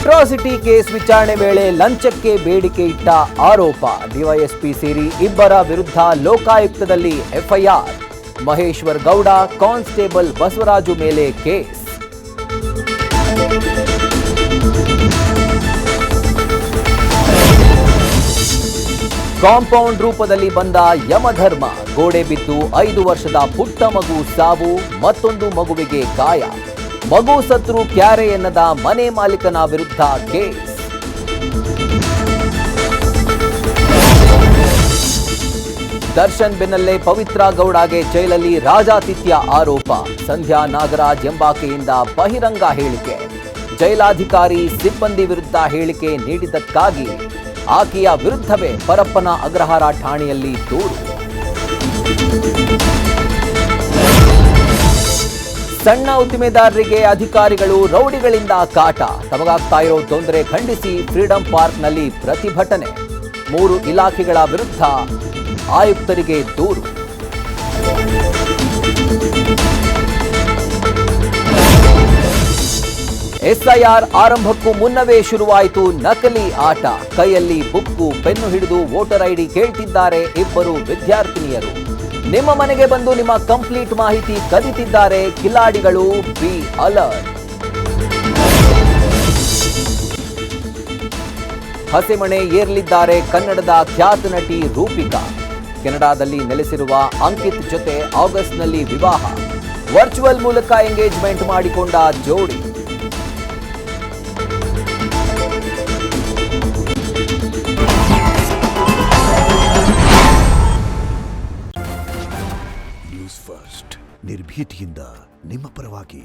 Atrocity case ವಿಚಾರಣೆ ವೇಳೆ ಲಂಚಕ್ಕೆ ಬೇಡಿಕೆ ಇಟ್ಟ ಆರೋಪ. ಡಿವೈಎಸ್ಪಿ ಸೇರಿ ಇಬ್ಬರ ವಿರುದ್ಧ ಲೋಕಾಯುಕ್ತದಲ್ಲಿ ಎಫ್ಐಆರ್. ಮಹೇಶ್ವರ್ ಗೌಡ, ಕಾನ್ಸ್ಟೇಬಲ್ ಬಸವರಾಜು ಮೇಲೆ ಕೇಸ್. ಕಾಂಪೌಂಡ್ ರೂಪದಲ್ಲಿ ಬಂದ ಯಮಧರ್ಮ. ಗೋಡೆ ಬಿದ್ದು 5 ವರ್ಷದ ಪುಟ್ಟ ಮಗು ಸಾವು, ಮತ್ತೊಂದು ಮಗುವಿಗೆ ಗಾಯ. ಮಗು ಸತ್ರು ಕ್ಯಾರೆ ಎನ್ನದ ಮನೆ ಮಾಲೀಕನ ವಿರುದ್ಧ ಕೇಸ್. ದರ್ಶನ್ ಬೆನ್ನಲ್ಲೇ ಪವಿತ್ರ ಗೌಡಗೆ ಜೈಲಲ್ಲಿ ರಾಜಾತಿಥ್ಯ ಆರೋಪ. ಸಂಧ್ಯಾ ನಾಗರಾಜ್ ಎಂಬಾಕೆಯಿಂದ ಬಹಿರಂಗ ಹೇಳಿಕೆ. ಜೈಲಾಧಿಕಾರಿ ಸಿಬ್ಬಂದಿ ವಿರುದ್ಧ ಹೇಳಿಕೆ ನೀಡಿದ್ದಕ್ಕಾಗಿ ಆಕೆಯ ವಿರುದ್ಧವೇ ಪರಪ್ಪನ ಅಗ್ರಹಾರ ಠಾಣೆಯಲ್ಲಿ ದೂರು. ಸಣ್ಣ ಉದ್ದಿಮೆದಾರರಿಗೆ ಅಧಿಕಾರಿಗಳು ರೌಡಿಗಳಿಂದ ಕಾಟ. ತಮಗಾಗ್ತಾ ಇರೋ ತೊಂದರೆ ಖಂಡಿಸಿ ಫ್ರೀಡಂ ಪಾರ್ಕ್ನಲ್ಲಿ ಪ್ರತಿಭಟನೆ. 3 ಇಲಾಖೆಗಳ ವಿರುದ್ಧ ಆಯುಕ್ತರಿಗೆ ದೂರು. ಎಸ್ಐಆರ್ ಆರಂಭಕ್ಕೂ ಮುನ್ನವೇ ಶುರುವಾಯಿತು ನಕಲಿ ಆಟ. ಕೈಯಲ್ಲಿ ಬುಕ್ಕು ಪೆನ್ನು ಹಿಡಿದು ವೋಟರ್ ಐಡಿ ಕೇಳ್ತಿದ್ದಾರೆ ಇಬ್ಬರು ವಿದ್ಯಾರ್ಥಿನಿಯರು. ನಿಮ್ಮ ಮನೆಗೆ ಬಂದು ನಿಮ್ಮ ಕಂಪ್ಲೀಟ್ ಮಾಹಿತಿ ಕದಿತಿದ್ದಾರೆ ಕಿಲಾಡಿಗಳು. Be alert. ಹಸೆಮಣೆ ಏರ್ಲಿದ್ದಾರೆ ಕನ್ನಡದ ಖ್ಯಾತ ನಟಿ ರೂಪಿಕಾ. ಕೆನಡಾದಲ್ಲಿ ನೆಲೆಸಿರುವ ಅಂಕಿತ್ ಜೊತೆ ಆಗಸ್ಟ್ನಲ್ಲಿ ವಿವಾಹ. ವರ್ಚುವಲ್ ಮೂಲಕ ಎಂಗೇಜ್ಮೆಂಟ್ ಮಾಡಿಕೊಂಡ ಜೋಡಿ. ನ್ಯೂಸ್ ಫಸ್ಟ್ ನಿರ್ಭೀತಿಯಿಂದ ನಿಮ್ಮ ಪರವಾಗಿ.